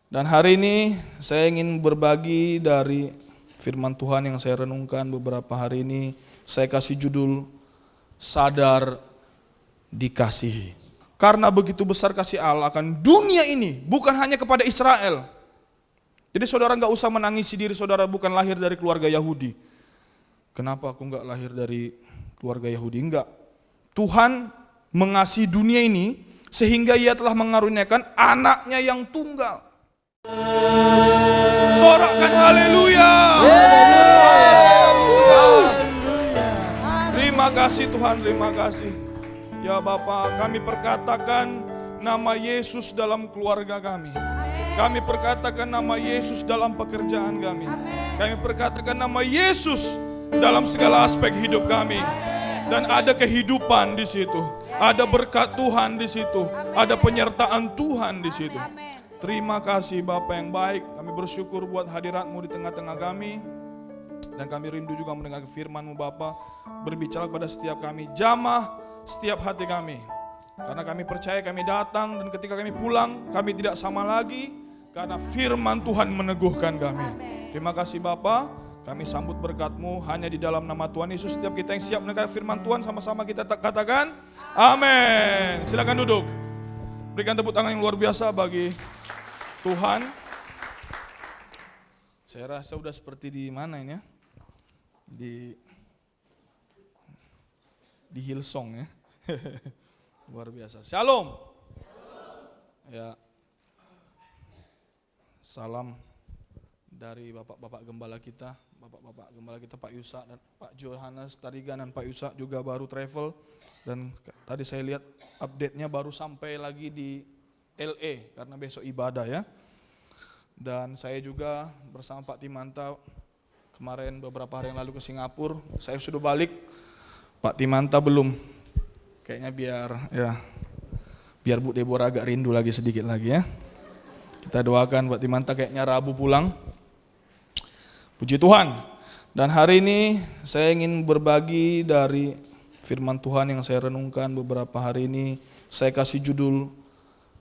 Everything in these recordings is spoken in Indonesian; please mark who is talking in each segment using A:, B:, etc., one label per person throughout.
A: Dan hari ini saya ingin berbagi dari firman Tuhan yang saya renungkan beberapa hari ini. Saya kasih judul Sadar Dikasihi. Karena begitu besar kasih Allah akan dunia ini, bukan hanya kepada Israel. Jadi saudara gak usah menangisi diri saudara bukan lahir dari keluarga Yahudi. Kenapa aku gak lahir dari keluarga Yahudi? Enggak. Tuhan mengasihi dunia ini sehingga ia telah mengaruniakan anaknya yang tunggal. Sorakkan haleluya. Terima kasih Tuhan, terima kasih. Ya Bapa, kami perkatakan nama Yesus dalam keluarga kami. Kami perkatakan nama Yesus dalam pekerjaan kami. Kami perkatakan nama Yesus dalam segala aspek hidup kami. Dan ada kehidupan di situ. Ada berkat Tuhan di situ. Ada penyertaan Tuhan di situ. Terima kasih Bapa yang baik. Kami bersyukur buat hadirat-Mu di tengah-tengah kami. Dan kami rindu juga mendengar firman-Mu Bapa. Berbicara kepada setiap kami. Jamah setiap hati kami. Karena kami percaya kami datang dan ketika kami pulang kami tidak sama lagi. Karena firman Tuhan meneguhkan kami. Terima kasih Bapa. Kami sambut berkat-Mu hanya di dalam nama Tuhan Yesus. Setiap kita yang siap mendengar firman Tuhan sama-sama kita katakan amin. Silakan duduk. Berikan tepuk tangan yang luar biasa bagi Tuhan. Saya rasa sudah seperti di mana ini ya? Di Hillsong ya. Luar biasa. Shalom. Ya. Salam dari Bapak-bapak gembala kita, Bapak-bapak gembala kita Pak Yusa dan Pak Johannes Tarigan dan Pak Yusa juga baru travel dan tadi saya lihat update-nya baru sampai lagi di LA karena besok ibadah ya. Dan saya juga bersama Pak Timanta kemarin beberapa hari yang lalu ke Singapura. Saya sudah balik, Pak Timanta belum. Kayaknya biar Bu Deborah agak rindu lagi sedikit lagi ya. Kita doakan Pak Timanta kayaknya Rabu pulang. Puji Tuhan. Dan hari ini saya ingin berbagi dari firman Tuhan yang saya renungkan beberapa hari ini. Saya kasih judul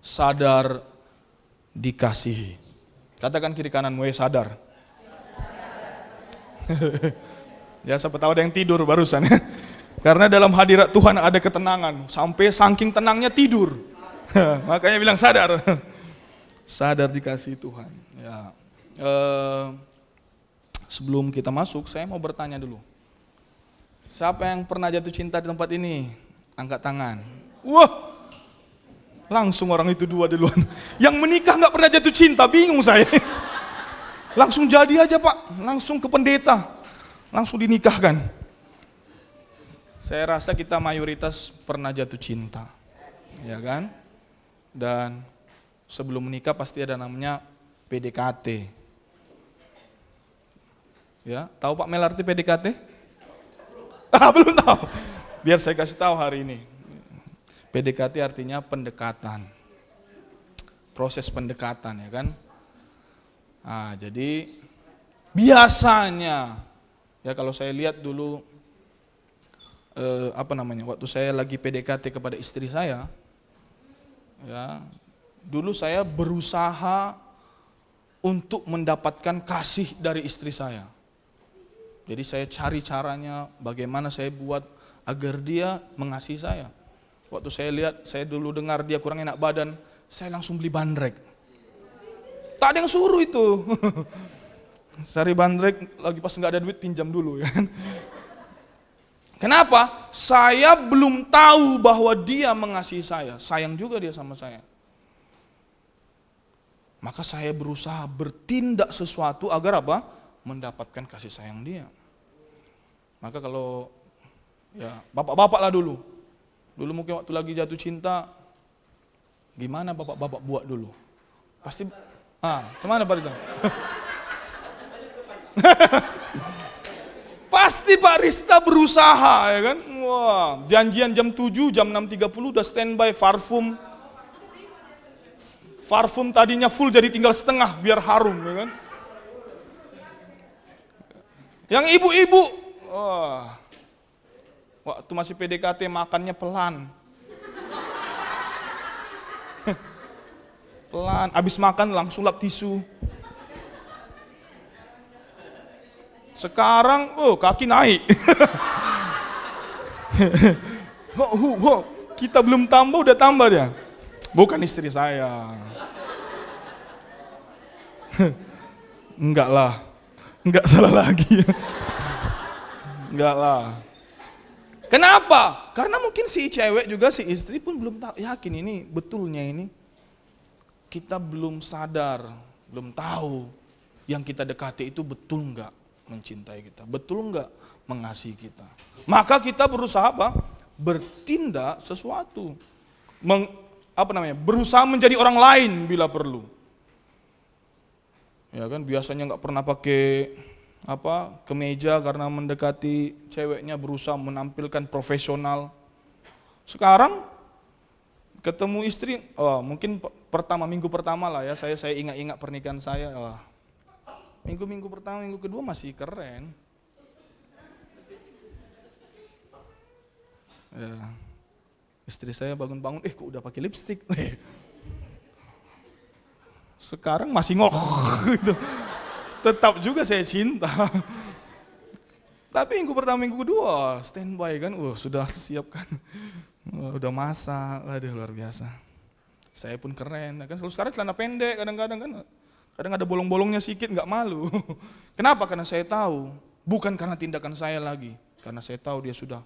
A: Sadar Dikasihi. Katakan kiri kananmu, sadar. Ya, siapa tahu ada yang tidur barusan ya. Karena dalam hadirat Tuhan ada ketenangan. Sampai saking tenangnya tidur. Makanya bilang sadar. Sadar dikasihi Tuhan. Ya. Sebelum kita masuk, saya mau bertanya dulu. Siapa yang pernah jatuh cinta di tempat ini? Angkat tangan. Wah, langsung orang itu dua duluan. Yang menikah gak pernah jatuh cinta, bingung saya. Langsung jadi aja Pak, langsung ke pendeta. Langsung dinikahkan. Saya rasa kita mayoritas pernah jatuh cinta. Ya kan? Dan sebelum menikah pasti ada namanya PDKT. Ya, tahu Pak Mel arti PDKT? Belum tahu. Biar saya kasih tahu hari ini. PDKT artinya pendekatan. Proses pendekatan ya kan. Nah, jadi biasanya ya kalau saya lihat dulu waktu saya lagi PDKT kepada istri saya ya, dulu saya berusaha untuk mendapatkan kasih dari istri saya. Jadi saya cari caranya bagaimana saya buat agar dia mengasihi saya. Waktu saya dulu dengar dia kurang enak badan, saya langsung beli bandrek. Tak ada yang suruh itu. Cari bandrek, lagi pas nggak ada duit pinjam dulu ya. Kenapa? Saya belum tahu bahwa dia mengasihi saya. Sayang juga dia sama saya. Maka saya berusaha bertindak sesuatu agar apa? Mendapatkan kasih sayang dia. Maka kalau ya bapak-bapak lah dulu. Dulu mungkin waktu lagi jatuh cinta, gimana bapak-bapak buat dulu? Pasti, gimana Pak Rita? Pasti Pak Rista berusaha ya kan? Wah, janjian jam 7, jam 6.30 udah standby parfum. Parfum tadinya full jadi tinggal setengah biar harum ya kan? Yang ibu-ibu, waktu masih PDKT makannya pelan. pelan. Abis makan langsung lap tisu. Sekarang, kaki naik. Kita belum tambah, udah tambah dia. Bukan istri saya. Enggak lah. Enggak salah lagi. Enggak lah. Kenapa? Karena mungkin si cewek juga, si istri pun belum tahu, yakin ini betulnya ini. Kita belum sadar, belum tahu yang kita dekati itu betul enggak mencintai kita, betul enggak mengasihi kita. Maka kita berusaha apa? Bertindak sesuatu. Berusaha menjadi orang lain bila perlu. Ya kan, biasanya enggak pernah pakai kemeja karena mendekati ceweknya, berusaha menampilkan profesional. Sekarang ketemu istri, mungkin minggu pertama lah ya, saya ingat-ingat pernikahan saya. Minggu pertama, minggu kedua masih keren. Ya. Istri saya bangun-bangun, kok udah pakai lipstik. Sekarang masih gitu. Tetap juga saya cinta. Tapi minggu pertama, minggu kedua standby kan, sudah siapkan, udah masak, aduh luar biasa. Saya pun keren, kan sekarang celana pendek kadang-kadang kan, kadang ada bolong-bolongnya sedikit, nggak malu. Kenapa? Karena saya tahu, bukan karena tindakan saya lagi, karena saya tahu dia sudah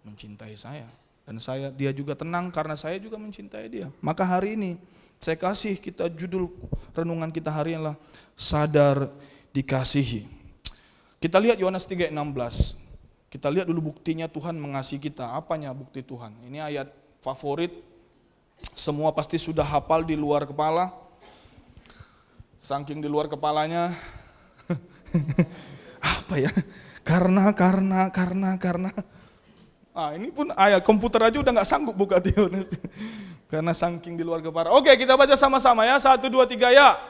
A: mencintai saya, dan dia juga tenang karena saya juga mencintai dia. Maka hari ini saya kasih kita judul renungan kita hari ini adalah sadar dikasihi. Kita lihat Yohanes 3:16. Kita lihat dulu buktinya Tuhan mengasihi kita. Apanya bukti Tuhan? Ini ayat favorit. Semua pasti sudah hafal di luar kepala. Saking di luar kepalanya. Apa ya? Karena. Ini pun ayat komputer aja udah gak sanggup buka Yohanes. Karena saking di luar kepala. Oke, kita baca sama-sama ya. 1, 2, 3 ya.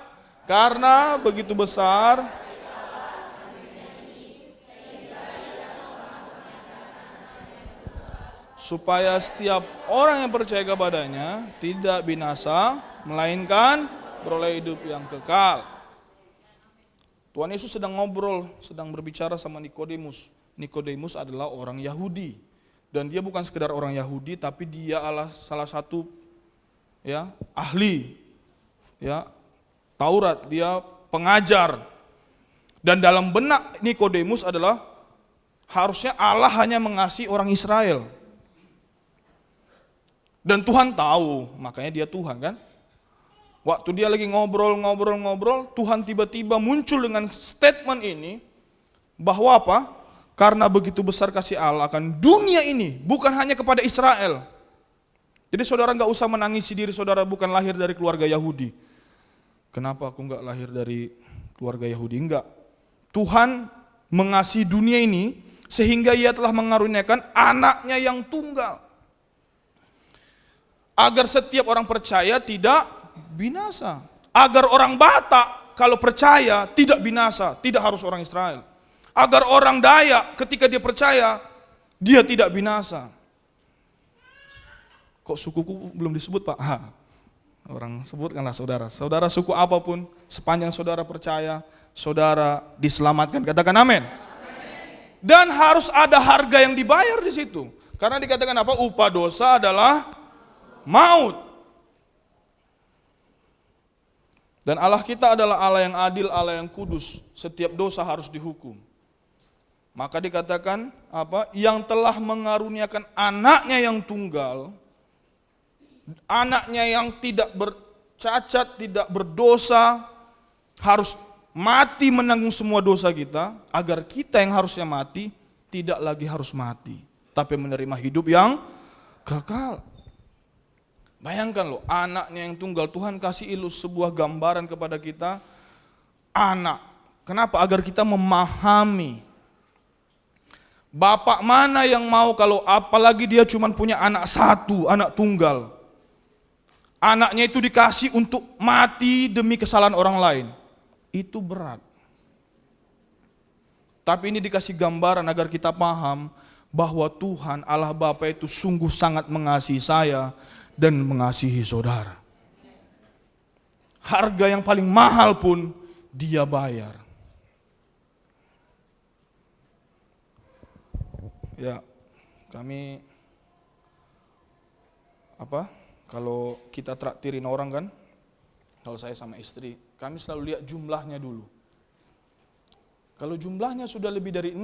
A: Karena begitu besar supaya setiap orang yang percaya kepadanya tidak binasa, melainkan beroleh hidup yang kekal. Tuhan Yesus sedang berbicara sama Nikodemus. Nikodemus adalah orang Yahudi. Dan dia bukan sekedar orang Yahudi, tapi dia adalah salah satu ahli Taurat, dia pengajar. Dan dalam benak Nikodemus adalah harusnya Allah hanya mengasihi orang Israel. Dan Tuhan tahu, makanya dia Tuhan kan. Waktu dia lagi ngobrol, Tuhan tiba-tiba muncul dengan statement ini, bahwa apa? Karena begitu besar kasih Allah akan dunia ini, bukan hanya kepada Israel. Jadi saudara gak usah menangisi diri saudara bukan lahir dari keluarga Yahudi. Kenapa aku gak lahir dari keluarga Yahudi? Enggak. Tuhan mengasihi dunia ini, sehingga ia telah mengaruniakan anaknya yang tunggal. Agar setiap orang percaya tidak binasa. Agar orang Batak kalau percaya tidak binasa, tidak harus orang Israel. Agar orang Dayak ketika dia percaya, dia tidak binasa. Kok sukuku belum disebut Pak? Orang sebutkanlah saudara. Saudara suku apapun, sepanjang saudara percaya, saudara diselamatkan. Katakan amin. Dan harus ada harga yang dibayar di situ. Karena dikatakan apa? Upah dosa adalah maut. Dan Allah kita adalah Allah yang adil, Allah yang kudus. Setiap dosa harus dihukum. Maka dikatakan apa? Yang telah mengaruniakan anaknya yang tunggal, anaknya yang tidak bercacat, tidak berdosa, harus mati menanggung semua dosa kita, agar kita yang harusnya mati tidak lagi harus mati, tapi menerima hidup yang kekal. Bayangkan loh, anaknya yang tunggal, Tuhan kasih sebuah gambaran kepada kita, anak. Kenapa? Agar kita memahami. Bapak mana yang mau kalau apalagi dia cuma punya anak satu, anak tunggal. Anaknya itu dikasih untuk mati demi kesalahan orang lain. Itu berat. Tapi ini dikasih gambaran agar kita paham bahwa Tuhan Allah Bapa itu sungguh sangat mengasihi saya dan mengasihi saudara. harga yang paling mahal pun dia bayar. Ya, kami kalau kita traktirin orang kan, kalau saya sama istri, kami selalu lihat jumlahnya dulu. Kalau jumlahnya sudah lebih dari 6,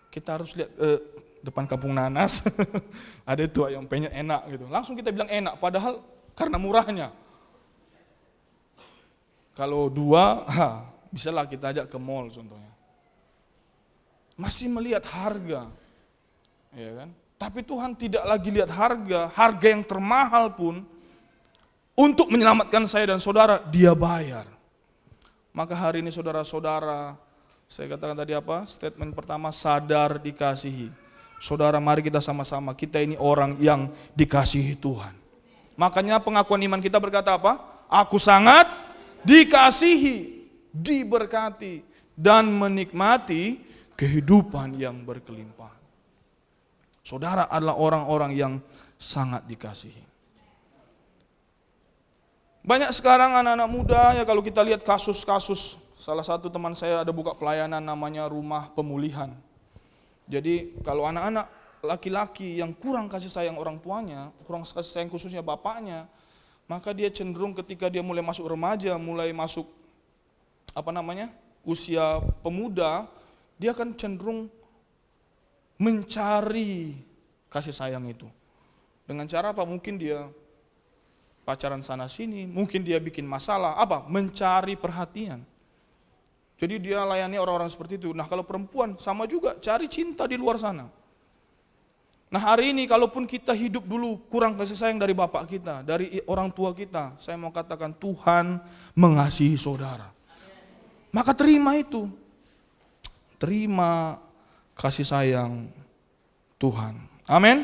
A: kita harus lihat depan Kampung Nanas, ada itu ayam penyet enak gitu. Langsung kita bilang enak, padahal karena murahnya. Kalau 2, bisalah kita ajak ke mall contohnya. Masih melihat harga, ya kan? Tapi Tuhan tidak lagi lihat harga yang termahal pun untuk menyelamatkan saya dan saudara, dia bayar. Maka hari ini saudara-saudara, saya katakan tadi statement pertama, sadar dikasihi. Saudara, mari kita sama-sama, kita ini orang yang dikasihi Tuhan. Makanya pengakuan iman kita berkata apa? Aku sangat dikasihi, diberkati, dan menikmati kehidupan yang berkelimpahan. Saudara adalah orang-orang yang sangat dikasihi. Banyak sekarang anak-anak muda ya, kalau kita lihat kasus-kasus, salah satu teman saya ada buka pelayanan namanya Rumah Pemulihan. Jadi kalau anak-anak laki-laki yang kurang kasih sayang orang tuanya, kurang kasih sayang khususnya bapaknya, maka dia cenderung ketika dia mulai masuk remaja, mulai masuk usia pemuda, dia akan cenderung mencari kasih sayang itu. Dengan cara apa? Mungkin dia pacaran sana sini, mungkin dia bikin masalah, mencari perhatian. Jadi dia layani orang-orang seperti itu. Nah kalau perempuan sama juga, cari cinta di luar sana. Nah hari ini kalaupun kita hidup dulu kurang kasih sayang dari bapak kita, dari orang tua kita, saya mau katakan Tuhan mengasihi saudara. Maka terima itu. Terima kasih sayang Tuhan. Amin.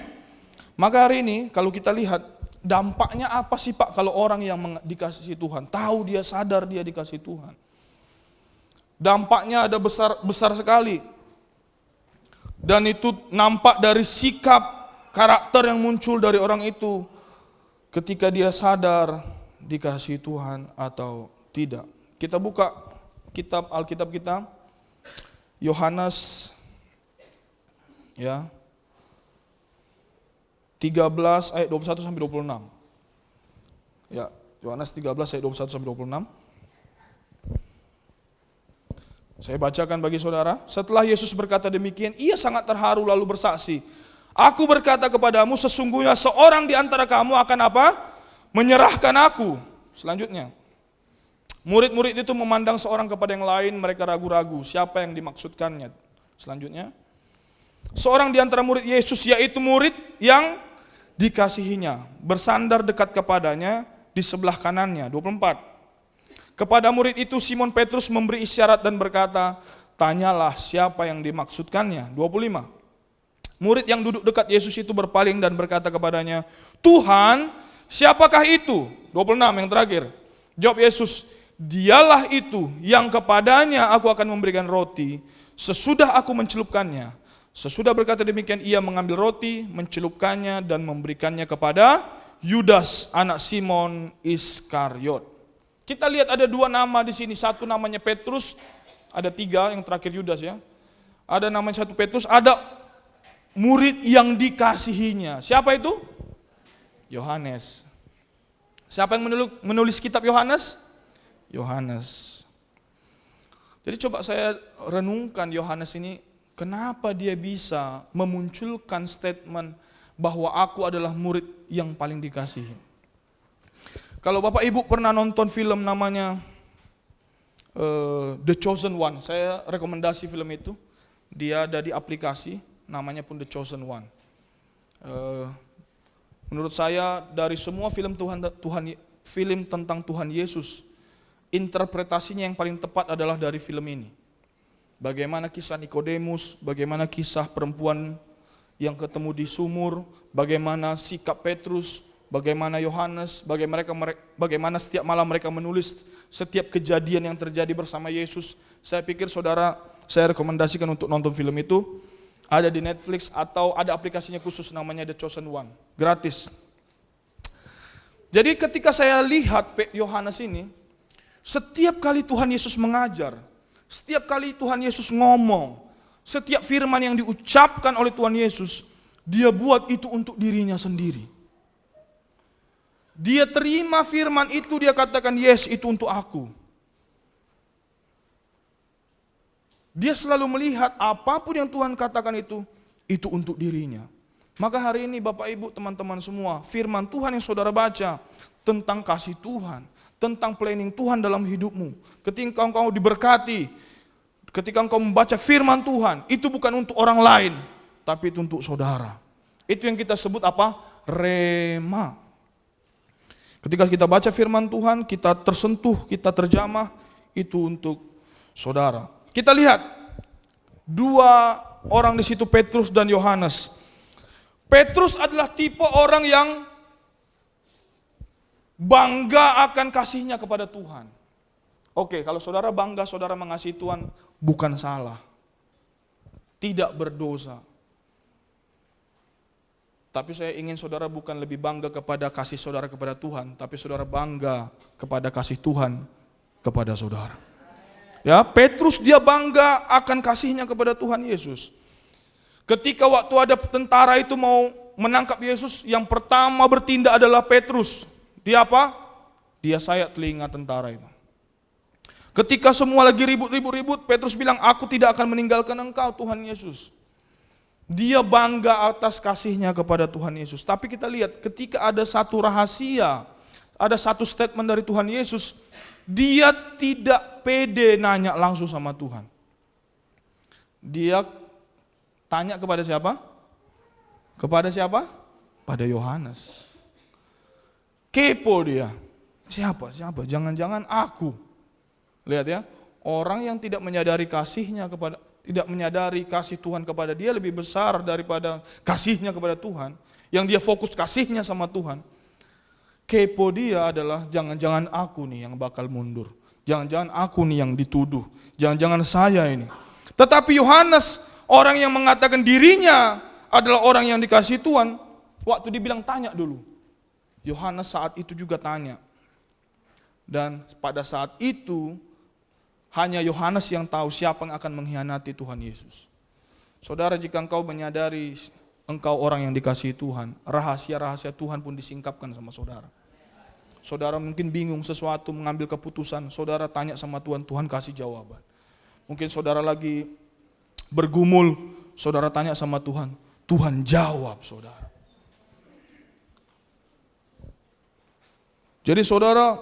A: Maka hari ini kalau kita lihat dampaknya apa sih Pak kalau orang yang dikasihi Tuhan, tahu dia sadar dia dikasihi Tuhan. Dampaknya ada besar sekali. Dan itu nampak dari sikap karakter yang muncul dari orang itu ketika dia sadar dikasihi Tuhan atau tidak. Kita buka kitab Alkitab kita, Yohanes 13 ayat 21 sampai 26. Ya, Yohanes 13 ayat 21 sampai 26. Saya bacakan bagi saudara. Setelah Yesus berkata demikian, ia sangat terharu lalu bersaksi, aku berkata kepadamu, sesungguhnya seorang di antara kamu akan menyerahkan aku. Selanjutnya, murid-murid itu memandang seorang kepada yang lain, mereka ragu-ragu siapa yang dimaksudkannya. Selanjutnya, seorang di antara murid Yesus, yaitu murid yang dikasihinya, bersandar dekat kepadanya di sebelah kanannya. 24. Kepada murid itu Simon Petrus memberi isyarat dan berkata, tanyalah siapa yang dimaksudkannya. 25. Murid yang duduk dekat Yesus itu berpaling dan berkata kepadanya, Tuhan, siapakah itu? 26 yang terakhir. Jawab Yesus, dialah itu yang kepadanya aku akan memberikan roti sesudah aku mencelupkannya. Sesudah berkata demikian, ia mengambil roti, mencelupkannya dan memberikannya kepada Yudas, anak Simon Iskariot. Kita lihat ada 2 nama di sini, satu namanya Petrus, ada 3 yang terakhir Yudas ya. Ada namanya satu Petrus, ada murid yang dikasihinya. Siapa itu? Yohanes. Siapa yang menulis kitab Yohanes? Yohanes. Jadi coba saya renungkan Yohanes ini, kenapa dia bisa memunculkan statement bahwa aku adalah murid yang paling dikasihi. Kalau Bapak Ibu pernah nonton film namanya The Chosen One, saya rekomendasi film itu. Dia ada di aplikasi, namanya pun The Chosen One. Menurut saya dari semua film film tentang Tuhan Yesus, interpretasinya yang paling tepat adalah dari film ini. Bagaimana kisah Nikodemus, bagaimana kisah perempuan yang ketemu di sumur, bagaimana sikap Petrus, bagaimana Yohanes, bagaimana setiap malam mereka menulis setiap kejadian yang terjadi bersama Yesus. Saya pikir saudara, saya rekomendasikan untuk nonton film itu. Ada di Netflix atau ada aplikasinya khusus namanya The Chosen One, gratis. Jadi ketika saya lihat Yohanes ini, setiap kali Tuhan Yesus mengajar, setiap kali Tuhan Yesus ngomong, setiap firman yang diucapkan oleh Tuhan Yesus, dia buat itu untuk dirinya sendiri. Dia terima firman itu, dia katakan, yes, itu untuk aku. Dia selalu melihat apapun yang Tuhan katakan itu untuk dirinya. Maka hari ini Bapak Ibu teman-teman semua, firman Tuhan yang saudara baca tentang kasih Tuhan, tentang planning Tuhan dalam hidupmu. Ketika engkau diberkati, ketika engkau membaca firman Tuhan, itu bukan untuk orang lain, tapi itu untuk saudara. Itu yang kita sebut apa? Rema. Ketika kita baca firman Tuhan, kita tersentuh, kita terjamah, itu untuk saudara. Kita lihat dua orang di situ, Petrus dan Yohanes. Petrus adalah tipe orang yang bangga akan kasihnya kepada Tuhan. Oke, kalau saudara bangga, saudara mengasihi Tuhan, bukan salah. Tidak berdosa. Tapi saya ingin saudara bukan lebih bangga kepada kasih saudara kepada Tuhan, tapi saudara bangga kepada kasih Tuhan kepada saudara. Ya, Petrus dia bangga akan kasihnya kepada Tuhan Yesus. Ketika waktu ada tentara itu mau menangkap Yesus, yang pertama bertindak adalah Petrus. Dia apa? Dia sayat telinga tentara itu. Ketika semua lagi ribut-ribut, Petrus bilang, aku tidak akan meninggalkan engkau Tuhan Yesus. Dia bangga atas kasihnya kepada Tuhan Yesus. Tapi kita lihat ketika ada satu rahasia, ada satu statement dari Tuhan Yesus, dia tidak pede nanya langsung sama Tuhan. Dia tanya kepada siapa? Kepada siapa? Pada Yohanes. Kepo dia. Siapa? Jangan-jangan aku. Lihat ya, orang yang tidak menyadari kasihnya kepada, tidak menyadari kasih Tuhan kepada dia lebih besar daripada kasihnya kepada Tuhan. Yang dia fokus kasihnya sama Tuhan. Kepo dia adalah jangan-jangan aku nih yang bakal mundur. Jangan-jangan aku nih yang dituduh. Jangan-jangan saya ini. Tetapi Yohanes, orang yang mengatakan dirinya adalah orang yang dikasihi Tuhan, waktu dibilang tanya dulu. Yohanes saat itu juga tanya. Dan pada saat itu, hanya Yohanes yang tahu siapa yang akan mengkhianati Tuhan Yesus. Saudara, jika engkau menyadari engkau orang yang dikasihi Tuhan, rahasia-rahasia Tuhan pun disingkapkan sama saudara. Saudara mungkin bingung sesuatu, mengambil keputusan, saudara tanya sama Tuhan, Tuhan kasih jawaban. Mungkin saudara lagi bergumul, saudara tanya sama Tuhan, Tuhan jawab saudara. Jadi saudara,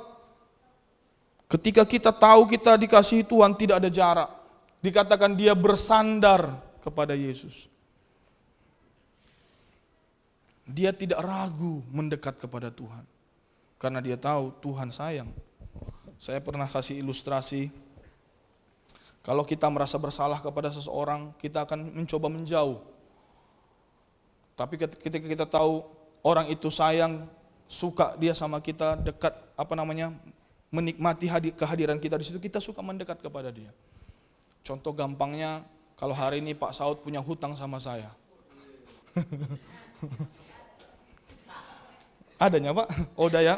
A: ketika kita tahu kita dikasihi Tuhan, tidak ada jarak. Dikatakan dia bersandar kepada Yesus. Dia tidak ragu mendekat kepada Tuhan. Karena dia tahu Tuhan sayang. Saya pernah kasih ilustrasi. Kalau kita merasa bersalah kepada seseorang, kita akan mencoba menjauh. Tapi ketika kita tahu orang itu sayang, suka dia sama kita, dekat, menikmati kehadiran kita di situ, kita suka mendekat kepada dia. Contoh gampangnya, kalau hari ini Pak Saud punya hutang sama saya. Adanya Pak? Oh udah ya.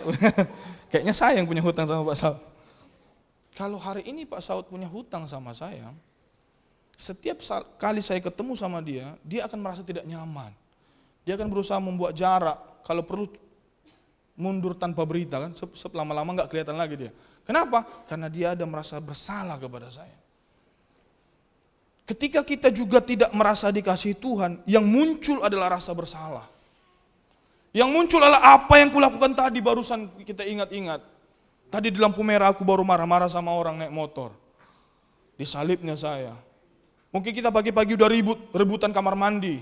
A: Kayaknya saya yang punya hutang sama Pak Saud. Kalau hari ini Pak Saud punya hutang sama saya, setiap kali saya ketemu sama dia, dia akan merasa tidak nyaman. Dia akan berusaha membuat jarak, kalau perlu mundur tanpa berita kan, lama-lama nggak kelihatan lagi dia. Kenapa? Karena dia ada merasa bersalah kepada saya. Ketika kita juga tidak merasa dikasihi Tuhan, yang muncul adalah rasa bersalah. Yang muncul adalah apa yang kulakukan tadi barusan kita ingat-ingat. Tadi di lampu merah aku baru marah-marah sama orang naik motor. Disalibnya saya. Mungkin kita pagi-pagi udah rebutan kamar mandi.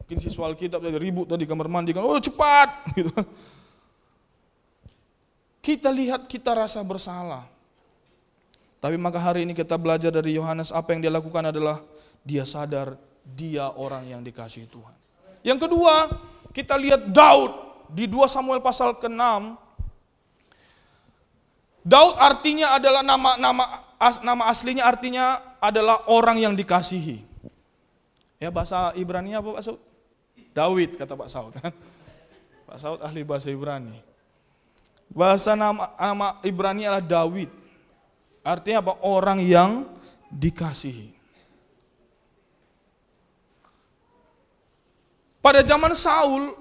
A: Mungkin siswa Alkitab ribut tadi kamar mandi kan, oh cepat gitu. Kita lihat kita rasa bersalah. Tapi maka hari ini kita belajar dari Yohanes, apa yang dia lakukan adalah dia sadar dia orang yang dikasihi Tuhan. Yang kedua, kita lihat Daud di 2 Samuel pasal ke-6. Daud artinya adalah nama aslinya artinya adalah orang yang dikasihi. Ya bahasa Ibrani apa Pak Saud? Daud kata Pak Saud kan. Pak Saud ahli bahasa Ibrani. Bahasa nama Ibrani adalah Daud. Artinya apa? Orang yang dikasihi. Pada zaman Saul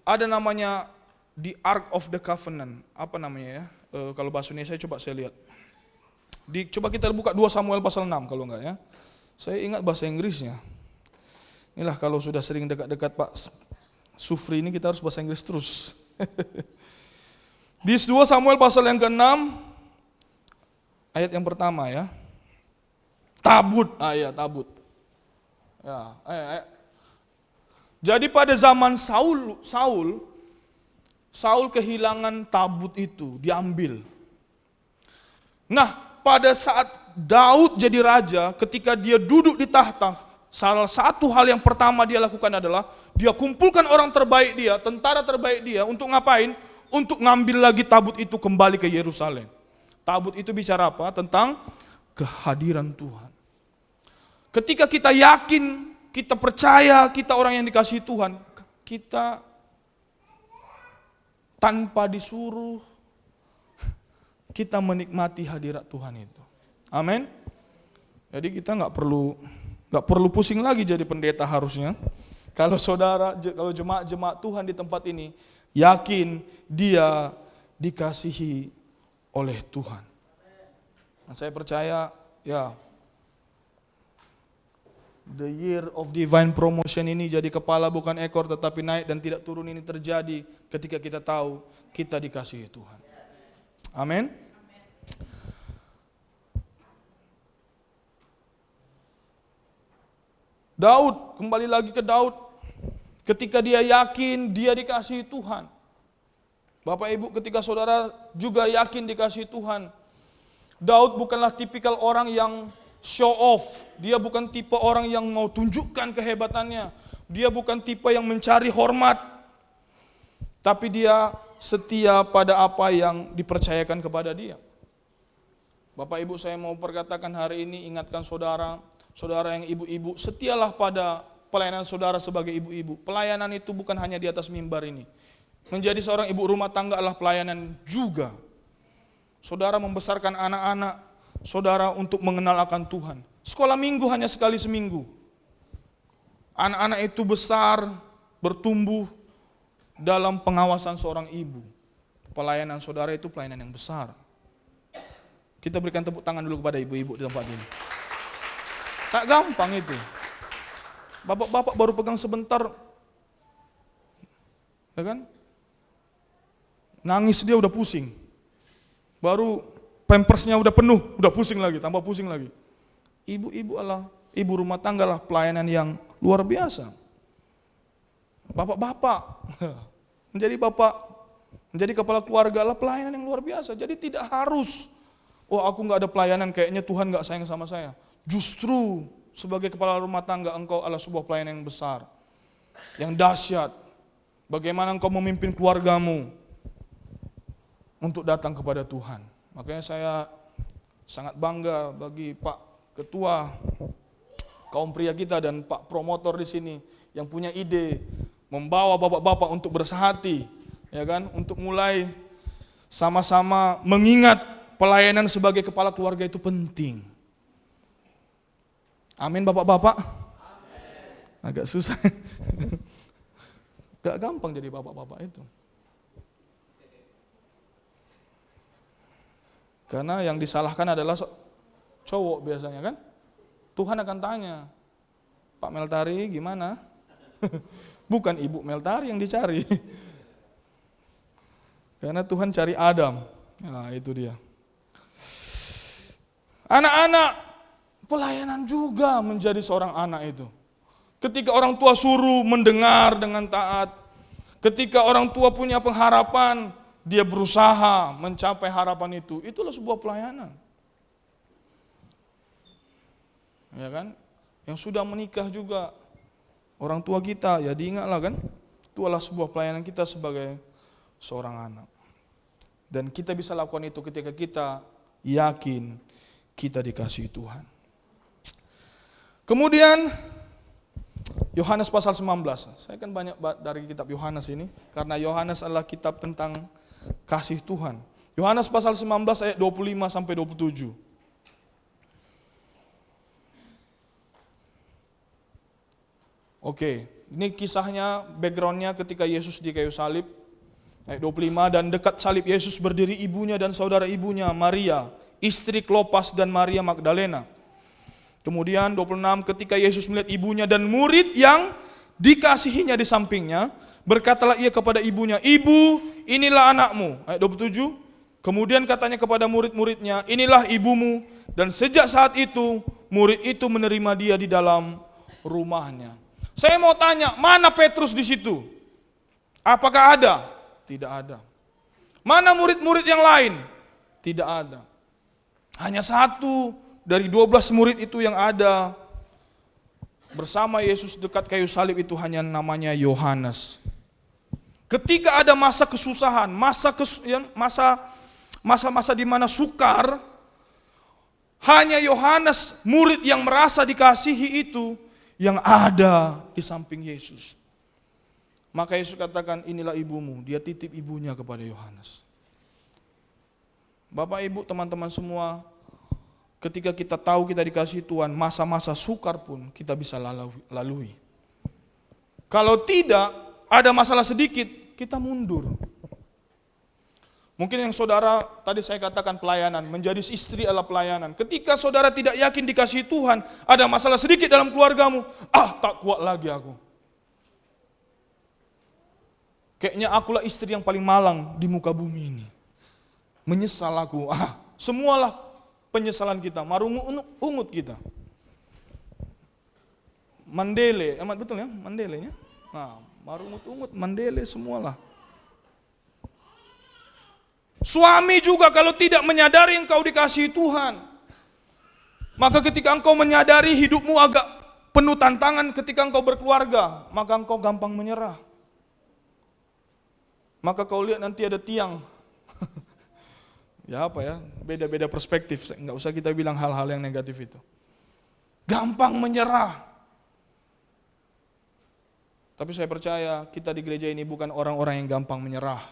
A: ada namanya the Ark of the Covenant. Apa namanya ya? Kalau bahasa Indonesia coba saya lihat. Coba kita buka 2 Samuel pasal 6 kalau enggak ya. Saya ingat bahasa Inggrisnya. Inilah kalau sudah sering dekat-dekat Pak Sufri ini kita harus bahasa Inggris terus. Di 2 Samuel pasal yang ke-6 ayat yang pertama ya. Tabut, tabut. Ya, Jadi pada zaman Saul kehilangan tabut itu, diambil. Nah, pada saat Daud jadi raja, ketika dia duduk di tahta, salah satu hal yang pertama dia lakukan adalah dia kumpulkan orang terbaik dia, tentara terbaik dia untuk ngapain? Untuk ngambil lagi tabut itu kembali ke Yerusalem. Tabut itu bicara apa? Tentang kehadiran Tuhan. Ketika kita yakin, kita percaya kita orang yang dikasihi Tuhan, kita tanpa disuruh, kita menikmati hadirat Tuhan itu. Amin. Jadi kita nggak perlu pusing lagi jadi pendeta harusnya. Kalau jemaat Tuhan di tempat ini yakin dia dikasihi oleh Tuhan. Dan saya percaya ya, the year of divine promotion ini jadi kepala bukan ekor tetapi naik dan tidak turun ini terjadi ketika kita tahu kita dikasihi Tuhan. Amin. Daud, kembali lagi ke Daud. Ketika dia yakin dia dikasihi Tuhan. Bapak Ibu, ketika saudara juga yakin dikasihi Tuhan. Daud bukanlah tipikal orang yang show off. Dia bukan tipe orang yang mau tunjukkan kehebatannya. Dia bukan tipe yang mencari hormat. Tapi dia setia pada apa yang dipercayakan kepada dia. Bapak Ibu, saya mau perkatakan hari ini, ingatkan saudara yang ibu-ibu, setialah pada pelayanan saudara sebagai ibu-ibu. Pelayanan itu bukan hanya di atas mimbar ini. Menjadi seorang ibu rumah tangga adalah pelayanan juga. Saudara membesarkan anak-anak saudara untuk mengenal akan Tuhan. Sekolah minggu hanya sekali seminggu. Anak-anak itu besar, bertumbuh dalam pengawasan seorang ibu. Pelayanan saudara itu pelayanan yang besar. Kita berikan tepuk tangan dulu kepada ibu-ibu di tempat ini. Tak gampang itu. Bapak-bapak baru pegang sebentar, ya kan? Nangis dia udah pusing. Baru pampersnya udah penuh, udah pusing lagi, tambah pusing lagi. Ibu-ibu adalah, ibu rumah tangga lah pelayanan yang luar biasa. Bapak-bapak, menjadi kepala keluarga lah pelayanan yang luar biasa. Jadi tidak harus, aku gak ada pelayanan, kayaknya Tuhan gak sayang sama saya. Justru sebagai kepala rumah tangga engkau adalah sebuah pelayanan yang besar, yang dahsyat. Bagaimana engkau memimpin keluargamu untuk datang kepada Tuhan. Makanya saya sangat bangga bagi Pak Ketua kaum pria kita dan Pak Promotor di sini yang punya ide membawa bapak-bapak untuk bersehati, ya kan, untuk mulai sama-sama mengingat pelayanan sebagai kepala keluarga itu penting. Amin bapak-bapak. Agak susah. Gak gampang jadi bapak-bapak itu. Karena yang disalahkan adalah cowok biasanya kan. Tuhan akan tanya, Pak Meltari gimana? Bukan Ibu Meltari yang dicari. Karena Tuhan cari Adam. Nah itu dia. Anak-anak, pelayanan juga menjadi seorang anak itu. Ketika orang tua suruh mendengar dengan taat. Ketika orang tua punya pengharapan, dia berusaha mencapai harapan itu. Itulah sebuah pelayanan. Ya kan? Yang sudah menikah juga, orang tua kita, ya diingatlah kan? Itu adalah sebuah pelayanan kita sebagai seorang anak. Dan kita bisa lakukan itu ketika kita yakin kita dikasihi Tuhan. Kemudian Yohanes pasal 19. Saya kan banyak dari kitab Yohanes ini, karena Yohanes adalah kitab tentang kasih Tuhan. Yohanes pasal 19 ayat 25 sampai 27. Oke, ini kisahnya, backgroundnya ketika Yesus di kayu salib. Ayat 25, dan dekat salib Yesus berdiri ibunya dan saudara ibunya, Maria, istri Klopas dan Maria Magdalena. Kemudian 26, ketika Yesus melihat ibunya dan murid yang dikasihinya di sampingnya, berkatalah ia kepada ibunya, "Ibu, inilah anakmu." Ayat 27, kemudian katanya kepada murid-muridnya, "Inilah ibumu." Dan sejak saat itu, murid itu menerima dia di dalam rumahnya. Saya mau tanya, mana Petrus di situ? Apakah ada? Tidak ada. Mana murid-murid yang lain? Tidak ada. Hanya satu dari 12 murid itu yang ada bersama Yesus dekat kayu salib, itu hanya namanya Yohanes. Ketika ada masa kesusahan, masa-masa di mana sukar, hanya Yohanes, murid yang merasa dikasihi itu, yang ada di samping Yesus. Maka Yesus katakan, "Inilah ibumu." Dia titip ibunya kepada Yohanes. Bapak Ibu, teman-teman semua, ketika kita tahu kita dikasihi Tuhan, masa-masa sukar pun kita bisa lalui. Kalau tidak, ada masalah sedikit, kita mundur. Mungkin yang saudara, tadi saya katakan pelayanan, menjadi istri adalah pelayanan. Ketika saudara tidak yakin dikasihi Tuhan, ada masalah sedikit dalam keluargamu, tak kuat lagi aku. Kayaknya akulah istri yang paling malang di muka bumi ini. Menyesal aku. Semualah penyesalan kita, marungut kita. Mandele, betul ya, mandelenya. Marungut-ungut, mandele semualah. Suami juga kalau tidak menyadari engkau dikasihi Tuhan, maka ketika engkau menyadari hidupmu agak penuh tantangan ketika engkau berkeluarga, maka engkau gampang menyerah. Maka kau lihat nanti ada tiang. Ya beda-beda perspektif, nggak usah kita bilang hal-hal yang negatif itu. Gampang menyerah. Tapi saya percaya kita di gereja ini bukan orang-orang yang gampang menyerah.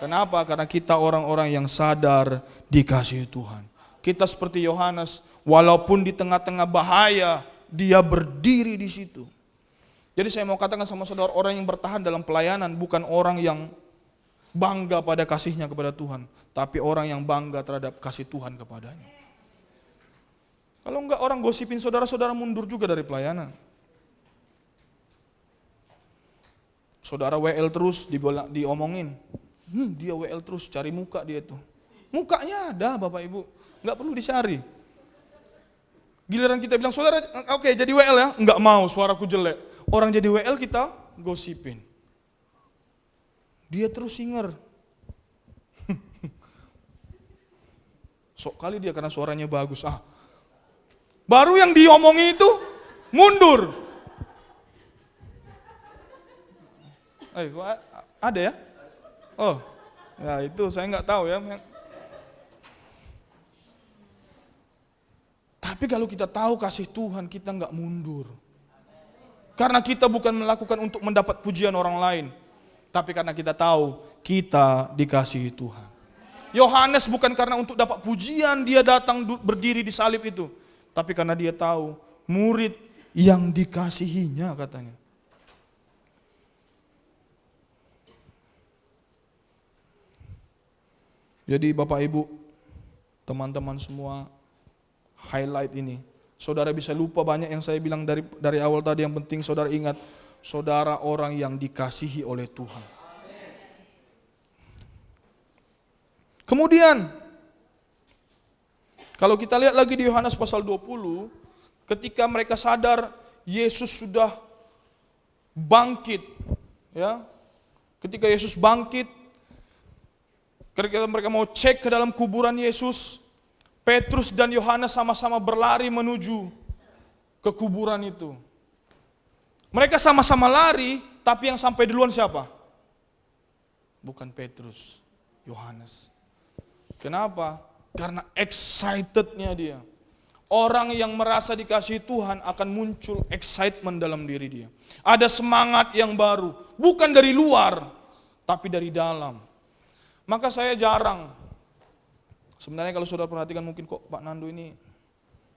A: Kenapa? Karena kita orang-orang yang sadar dikasihi Tuhan. Kita seperti Yohanes, walaupun di tengah-tengah bahaya, dia berdiri di situ. Jadi saya mau katakan sama saudara, orang yang bertahan dalam pelayanan bukan orang yang bangga pada kasihnya kepada Tuhan, tapi orang yang bangga terhadap kasih Tuhan kepadanya. Kalau enggak orang gosipin saudara mundur juga dari pelayanan. Saudara WL terus diomongin. Dia WL terus, cari muka dia tuh. Mukanya ada Bapak Ibu, enggak perlu dicari. Giliran kita bilang, saudara oke, jadi WL ya, enggak mau, suaraku jelek. Orang jadi WL kita gosipin. Dia terus singer. Sok kali dia karena suaranya bagus. Baru yang diomongin itu mundur. Ada ya? Oh, ya itu saya nggak tahu ya. Tapi kalau kita tahu kasih Tuhan, kita nggak mundur. Karena kita bukan melakukan untuk mendapat pujian orang lain, tapi karena kita tahu kita dikasihi Tuhan. Yohanes bukan karena untuk dapat pujian dia datang berdiri di salib itu, tapi karena dia tahu murid yang dikasihinya katanya. Jadi Bapak Ibu, teman-teman semua, highlight ini. Saudara bisa lupa banyak yang saya bilang dari awal tadi, yang penting saudara ingat, saudara orang yang dikasihi oleh Tuhan. Kemudian, kalau kita lihat lagi di Yohanes pasal 20, ketika mereka sadar Yesus sudah bangkit, ya. Ketika Yesus bangkit, ketika mereka mau cek ke dalam kuburan Yesus, Petrus dan Yohanes sama-sama berlari menuju ke kuburan itu. Mereka sama-sama lari, tapi yang sampai duluan siapa? Bukan Petrus, Yohanes. Kenapa? Karena excitednya dia. Orang yang merasa dikasihi Tuhan akan muncul excitement dalam diri dia. Ada semangat yang baru, bukan dari luar, tapi dari dalam. Maka saya jarang, sebenarnya kalau saudara perhatikan mungkin kok Pak Nando ini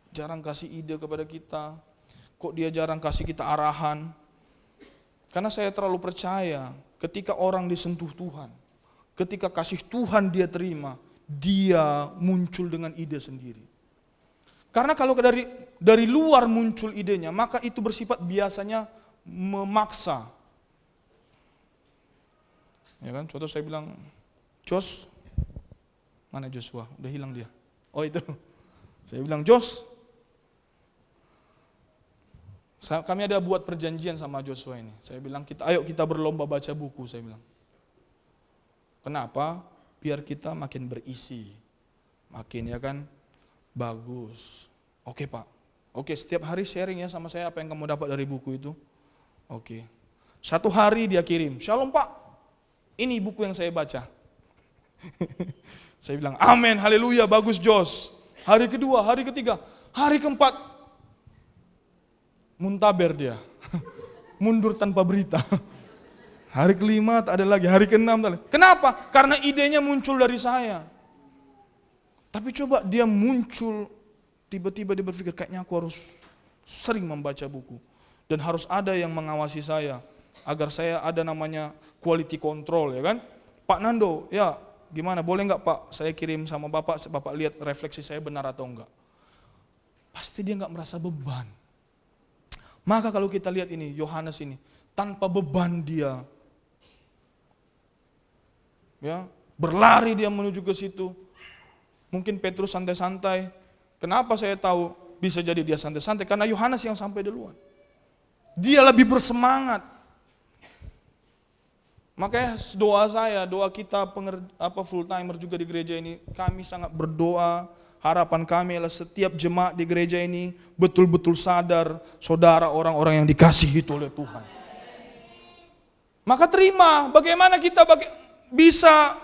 A: jarang kasih ide kepada kita, kok dia jarang kasih kita arahan. Karena saya terlalu percaya ketika orang disentuh Tuhan, ketika kasih Tuhan dia terima, dia muncul dengan ide sendiri. Karena kalau dari luar muncul idenya, maka itu bersifat biasanya memaksa. Ya kan? Contoh saya bilang, Jos, mana Joshua? Udah hilang dia. Oh itu. Saya bilang, Jos, kami ada buat perjanjian sama Joshua ini. Saya bilang, ayo kita berlomba baca buku, saya bilang. Kenapa? Biar kita makin berisi. Makin ya kan, bagus. Oke Pak. Oke, setiap hari sharing ya sama saya apa yang kamu dapat dari buku itu. Oke. Satu hari dia kirim, Shalom Pak, ini buku yang saya baca. Saya bilang, amin, haleluya, bagus Jos. Hari kedua, hari ketiga, hari keempat, muntaber dia. Mundur tanpa berita. Hari kelima tak ada lagi, hari keenam tak ada. Kenapa? Karena idenya muncul dari saya. Tapi coba dia muncul, tiba-tiba dia berpikir, kayaknya aku harus sering membaca buku. Dan harus ada yang mengawasi saya, agar saya ada namanya quality control, ya kan. Pak Nando, ya gimana, boleh nggak Pak saya kirim sama Bapak lihat refleksi saya benar atau enggak. Pasti dia nggak merasa beban. Maka kalau kita lihat ini, Yohanes ini, tanpa beban dia, ya berlari dia menuju ke situ. Mungkin Petrus santai-santai. Kenapa saya tahu bisa jadi dia santai-santai? Karena Yohanes yang sampai duluan. Dia lebih bersemangat. Makanya doa saya, doa kita full timer juga di gereja ini, kami sangat berdoa. Harapan kami adalah setiap jemaat di gereja ini betul-betul sadar saudara orang-orang yang dikasihi oleh Tuhan. Maka terima, bagaimana kita bisa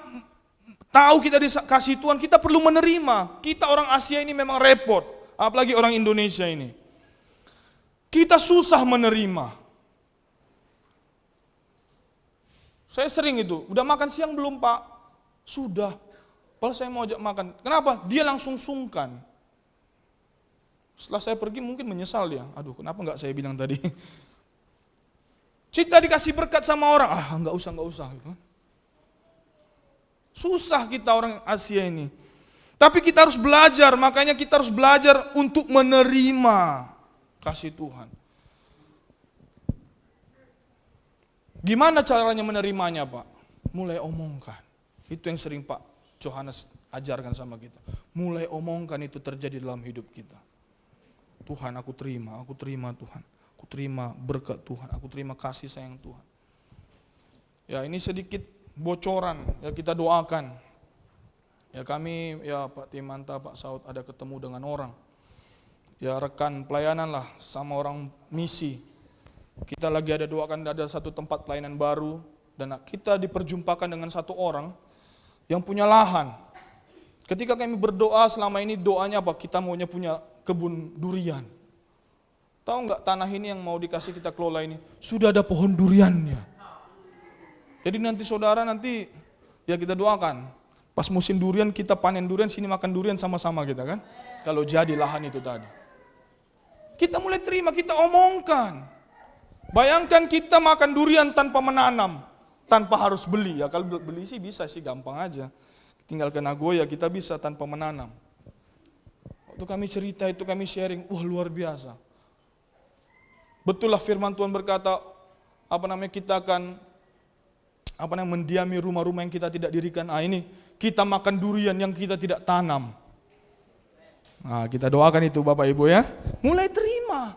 A: tahu kita dikasih Tuhan, kita perlu menerima. Kita orang Asia ini memang repot, apalagi orang Indonesia ini. Kita susah menerima. Saya sering itu, udah makan siang belum Pak? Sudah. Padahal saya mau ajak makan. Kenapa? Dia langsung sungkan. Setelah saya pergi mungkin menyesal dia. Aduh, kenapa enggak saya bilang tadi? Kita dikasih berkat sama orang, enggak usah. Susah kita orang Asia ini. Tapi kita harus belajar, makanya kita harus belajar untuk menerima kasih Tuhan. Gimana caranya menerimanya Pak? Mulai omongkan. Itu yang sering Pak Yohanes ajarkan sama kita. Mulai omongkan itu terjadi dalam hidup kita. Tuhan, aku terima Tuhan. Aku terima berkat Tuhan, aku terima kasih sayang Tuhan. Ya, ini sedikit bocoran ya, kita doakan. Ya kami, ya Pak Timanta, Pak Saud ada ketemu dengan orang. Ya rekan pelayanan lah sama orang misi. Kita lagi ada doakan ada satu tempat pelayanan baru. Dan kita diperjumpakan dengan satu orang yang punya lahan. Ketika kami berdoa selama ini doanya apa? Kita maunya punya kebun durian. Tahu enggak tanah ini yang mau dikasih kita kelola ini? Sudah ada pohon duriannya. Jadi nanti saudara ya kita doakan. Pas musim durian kita panen durian, sini makan durian sama-sama kita kan. Kalau jadi lahan itu tadi. Kita mulai terima, kita omongkan. Bayangkan kita makan durian tanpa menanam. Tanpa harus beli, ya kalau beli sih bisa sih gampang aja. Tinggal ke Nagoya kita bisa tanpa menanam. Waktu kami cerita itu kami sharing, wah luar biasa. Betul lah firman Tuhan berkata, kita akan mendiami rumah-rumah yang kita tidak dirikan. Ini kita makan durian yang kita tidak tanam. Nah, kita doakan itu Bapak Ibu ya. Mulai terima.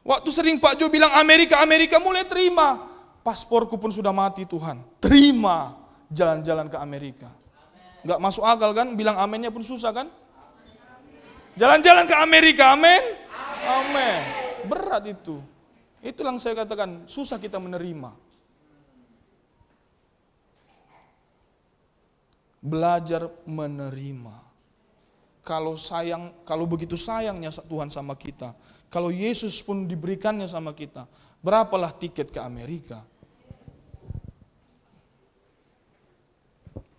A: Waktu sering Pak Jo bilang Amerika, mulai terima. Pasporku pun sudah mati Tuhan. Terima jalan-jalan ke Amerika. Enggak masuk akal kan? Bilang amennya pun susah kan? Jalan-jalan ke Amerika, amin? Amin. Berat itu. Itulah yang saya katakan, susah kita menerima. Belajar menerima. kalau begitu sayangnya Tuhan sama kita, kalau Yesus pun diberikannya sama kita, berapalah tiket ke Amerika?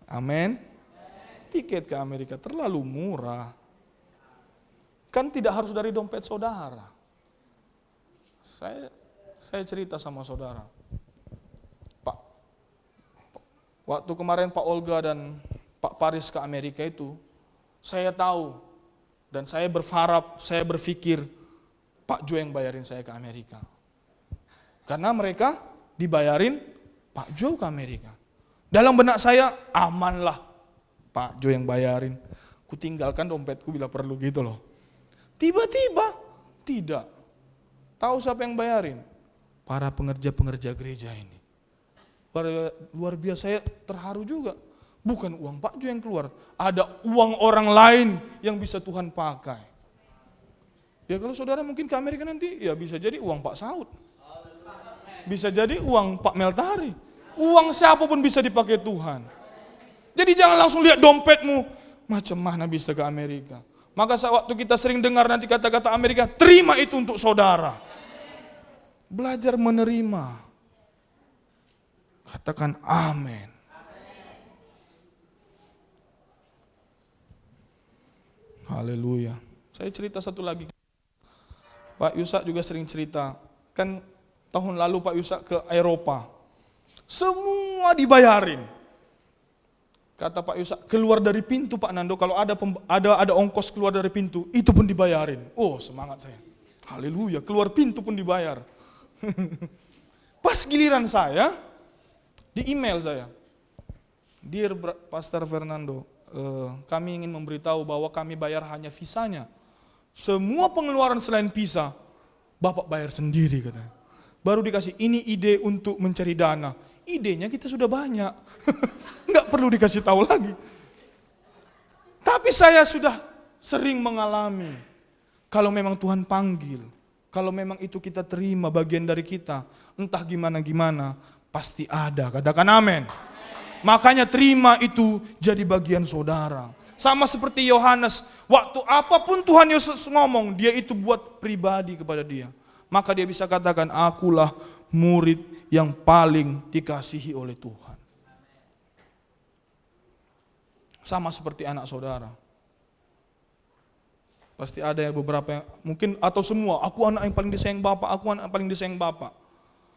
A: Amin. Tiket ke Amerika terlalu murah. Kan tidak harus dari dompet saudara. Saya cerita sama saudara. Pak, waktu kemarin Pak Olga dan Pak Paris ke Amerika itu, saya tahu dan saya berharap, saya berpikir Pak Jo yang bayarin saya ke Amerika. Karena mereka dibayarin Pak Jo ke Amerika. Dalam benak saya, amanlah Pak Jo yang bayarin. Ku tinggalkan dompetku bila perlu gitu loh. Tiba-tiba, tidak. Tahu siapa yang bayarin? Para pengerja-pengerja gereja ini. Luar biasa, saya terharu juga. Bukan uang Pak Jo yang keluar, ada uang orang lain yang bisa Tuhan pakai. Ya kalau saudara mungkin ke Amerika nanti, ya bisa jadi uang Pak Saud. Bisa jadi uang Pak Meltari. Uang siapapun bisa dipakai Tuhan. Jadi jangan langsung lihat dompetmu, macam mana bisa ke Amerika. Maka waktu kita sering dengar nanti kata-kata Amerika, terima itu untuk saudara. Belajar menerima. Katakan amin. Haleluya. Saya cerita satu lagi. Pak Yusak juga sering cerita. Kan tahun lalu Pak Yusak ke Eropa. Semua dibayarin. Kata Pak Yusak, keluar dari pintu Pak Nando, kalau ada ongkos keluar dari pintu, itu pun dibayarin. Oh, semangat saya. Haleluya, keluar pintu pun dibayar. Pas giliran saya, di email saya. Dear Pastor Fernando, kami ingin memberitahu bahwa kami bayar hanya visanya. Semua pengeluaran selain visa, Bapak bayar sendiri katanya. Baru dikasih, ini ide untuk mencari dana. Idenya kita sudah banyak. Enggak perlu dikasih tahu lagi. Tapi saya sudah sering mengalami, kalau memang Tuhan panggil, kalau memang itu kita terima bagian dari kita, entah gimana-gimana, pasti ada. Katakan amin. Makanya terima itu jadi bagian saudara. Sama seperti Yohanes, waktu apapun Tuhan Yesus ngomong, dia itu buat pribadi kepada dia. Maka dia bisa katakan, akulah murid yang paling dikasihi oleh Tuhan. Sama seperti anak saudara. Pasti ada yang beberapa yang, mungkin atau semua, aku anak yang paling disayang Bapak, aku anak yang paling disayang Bapak.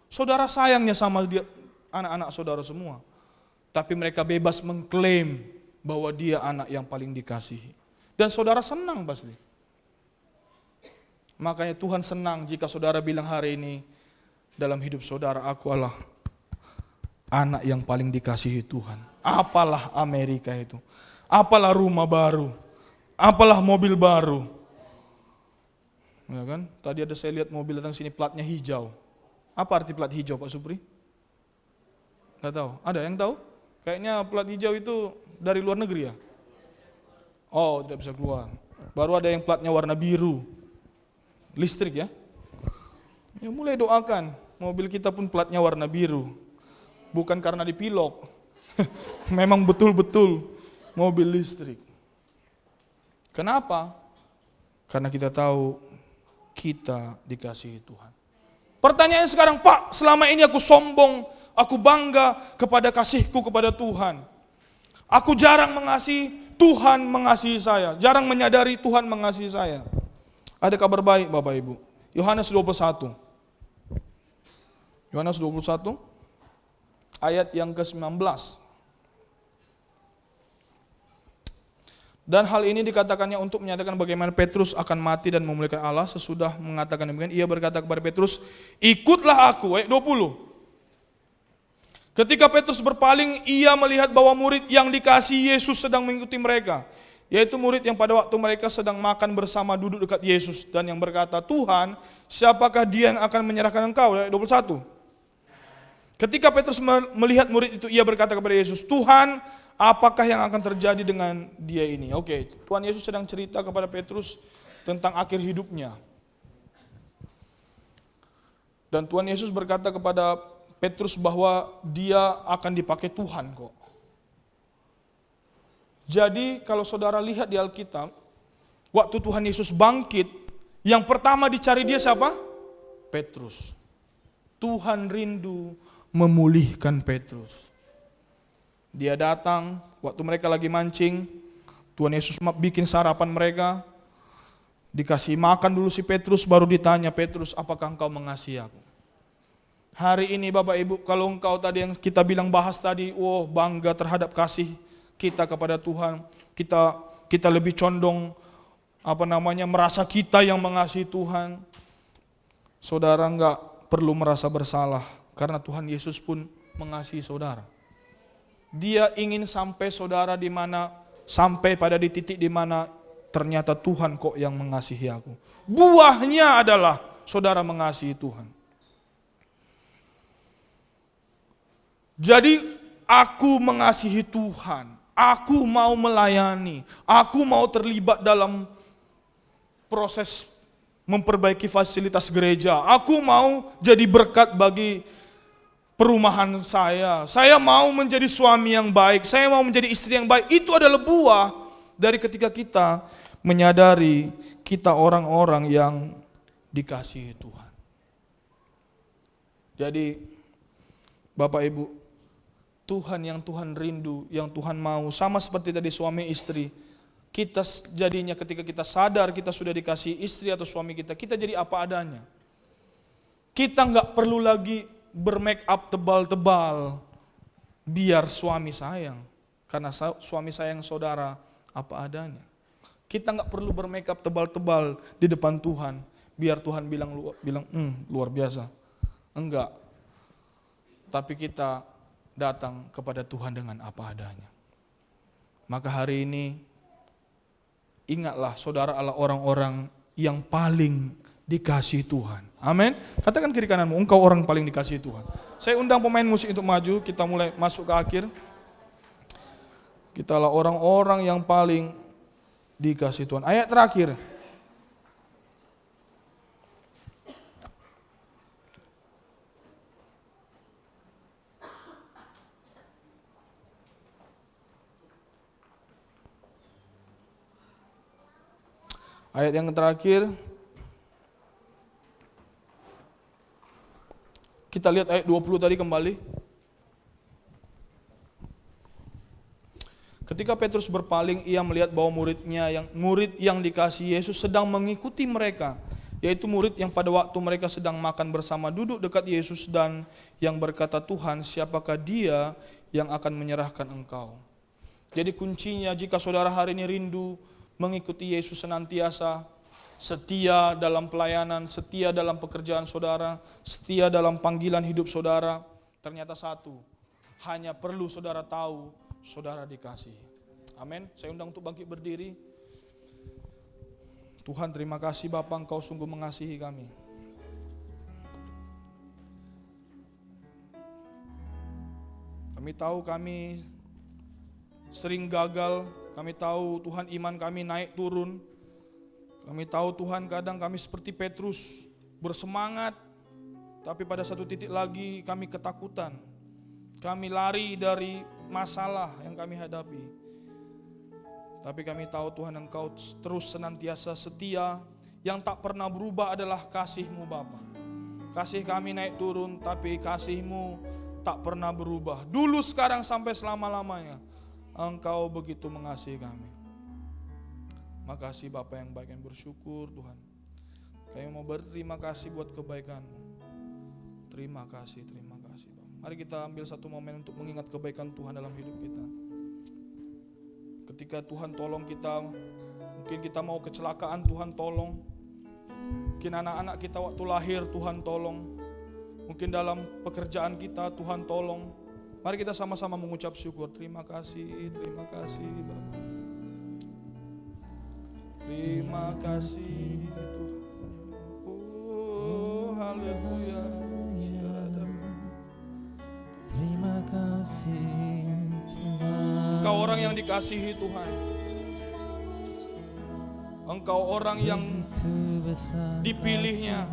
A: Saudara sayangnya sama dia, anak-anak saudara semua. Tapi mereka bebas mengklaim bahwa dia anak yang paling dikasihi. Dan saudara senang pasti. Makanya Tuhan senang jika saudara bilang hari ini, dalam hidup saudara, aku adalah anak yang paling dikasihi Tuhan. Apalah Amerika itu, apalah rumah baru, apalah mobil baru. Ya kan? Tadi ada saya lihat mobil datang sini platnya hijau. Apa arti plat hijau Pak Supri? Gak tahu. Ada yang tahu? Kayaknya plat hijau itu dari luar negeri ya? Oh, tidak bisa keluar. Baru ada yang platnya warna biru. Listrik ya? Ya mulai doakan. Mobil kita pun platnya warna biru. Bukan karena dipilok. Memang betul-betul mobil listrik. Kenapa? Karena kita tahu kita dikasihi Tuhan. Pertanyaannya sekarang, Pak, selama ini aku sombong, aku bangga kepada kasihku kepada Tuhan. Aku jarang mengasihi, Tuhan mengasihi saya. Jarang menyadari Tuhan mengasihi saya. Ada kabar baik Bapak Ibu. Yohanes 21. Yohanes 21 ayat yang ke-19. Dan hal ini dikatakannya untuk menyatakan bagaimana Petrus akan mati dan memuliakan Allah. Sesudah mengatakan demikian, ia berkata kepada Petrus, ikutlah aku. Ayat 20. Ketika Petrus berpaling, ia melihat bahwa murid yang dikasihi Yesus sedang mengikuti mereka. Yaitu murid yang pada waktu mereka sedang makan bersama duduk dekat Yesus. Dan yang berkata, Tuhan, siapakah dia yang akan menyerahkan engkau? Ayat 21. Ketika Petrus melihat murid itu, ia berkata kepada Yesus, Tuhan, apakah yang akan terjadi dengan dia ini? Oke, Tuhan Yesus sedang cerita kepada Petrus tentang akhir hidupnya. Dan Tuhan Yesus berkata kepada Petrus bahwa dia akan dipakai Tuhan kok. Jadi kalau saudara lihat di Alkitab, waktu Tuhan Yesus bangkit, yang pertama dicari dia siapa? Petrus. Tuhan rindu memulihkan Petrus. Dia datang, waktu mereka lagi mancing, Tuhan Yesus bikin sarapan mereka, dikasih makan dulu si Petrus, baru ditanya, Petrus, apakah engkau mengasihi aku? Hari ini Bapak Ibu, kalau engkau tadi yang kita bilang bahas tadi, bangga terhadap kasih kita kepada Tuhan, kita lebih condong merasa kita yang mengasihi Tuhan. Saudara enggak perlu merasa bersalah, karena Tuhan Yesus pun mengasihi saudara. Dia ingin sampai saudara sampai pada di titik di mana ternyata Tuhan kok yang mengasihi aku. Buahnya adalah saudara mengasihi Tuhan. Jadi aku mengasihi Tuhan, aku mau melayani, aku mau terlibat dalam proses memperbaiki fasilitas gereja. Aku mau jadi berkat bagi perumahan saya mau menjadi suami yang baik, saya mau menjadi istri yang baik. Itu adalah buah dari ketika kita menyadari kita orang-orang yang dikasihi Tuhan. Jadi Bapak Ibu, Tuhan yang Tuhan rindu, yang Tuhan mau, sama seperti tadi suami istri, kita jadinya ketika kita sadar kita sudah dikasih istri atau suami kita jadi apa adanya. Kita nggak perlu lagi bermake up tebal-tebal biar suami sayang, karena suami sayang saudara apa adanya. Kita nggak perlu bermake up tebal-tebal di depan Tuhan biar Tuhan bilang luar biasa. Enggak. Tapi kita datang kepada Tuhan dengan apa adanya. Maka hari ini ingatlah saudara adalah orang-orang yang paling dikasihi Tuhan. Amin. Katakan kiri kananmu, engkau orang paling dikasihi Tuhan. Saya undang pemain musik untuk maju, kita mulai masuk ke akhir. Kita adalah orang-orang yang paling dikasihi Tuhan. Ayat terakhir. Ayat yang terakhir, kita lihat ayat 20 tadi kembali. Ketika Petrus berpaling, ia melihat bahwa murid yang dikasihi Yesus sedang mengikuti mereka, yaitu murid yang pada waktu mereka sedang makan bersama duduk dekat Yesus dan yang berkata, Tuhan, siapakah dia yang akan menyerahkan engkau? Jadi kuncinya jika saudara hari ini rindu mengikuti Yesus senantiasa, setia dalam pelayanan, setia dalam pekerjaan saudara, setia dalam panggilan hidup saudara, ternyata satu, hanya perlu saudara tahu, saudara dikasihi. Amin. Saya undang untuk bangkit berdiri. Tuhan terima kasih Bapa, Engkau sungguh mengasihi kami. Kami tahu kami sering gagal. Kami tahu Tuhan iman kami naik turun. Kami tahu Tuhan kadang kami seperti Petrus bersemangat, tapi pada satu titik lagi kami ketakutan. Kami lari dari masalah yang kami hadapi. Tapi kami tahu Tuhan Engkau terus senantiasa setia. Yang tak pernah berubah adalah kasih-Mu Bapa. Kasih kami naik turun, tapi kasih-Mu tak pernah berubah. Dulu, sekarang, sampai selama-lamanya. Engkau begitu mengasihi kami. Makasih Bapa yang baik, yang bersyukur Tuhan. Kami mau berterima kasih buat kebaikan-Mu. Terima kasih Bapa. Mari kita ambil satu momen untuk mengingat kebaikan Tuhan dalam hidup kita. Ketika Tuhan tolong kita, mungkin kita mau kecelakaan, Tuhan tolong. Mungkin anak-anak kita waktu lahir, Tuhan tolong. Mungkin dalam pekerjaan kita, Tuhan tolong. Mari kita sama-sama mengucap syukur. Terima kasih Bapa. Terima kasih Tuhan. Oh, haleluya.
B: Terima kasih Tuhan.
A: Engkau orang yang dikasihi Tuhan. Engkau orang yang dipilihnya.